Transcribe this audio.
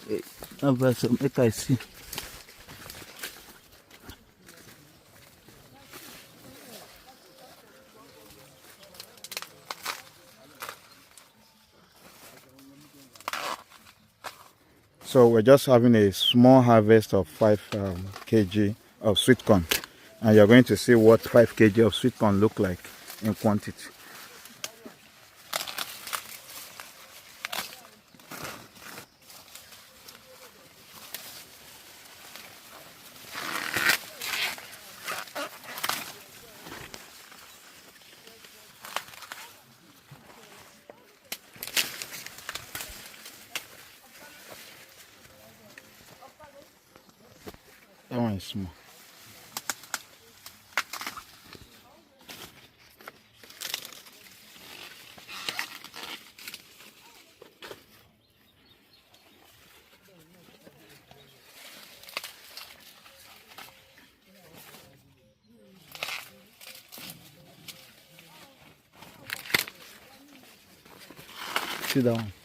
Make I see. So we're just having a small harvest of 5 kg of sweet corn, and you're going to see what 5 kg of sweet corn look like in quantity. That one is small. See that one?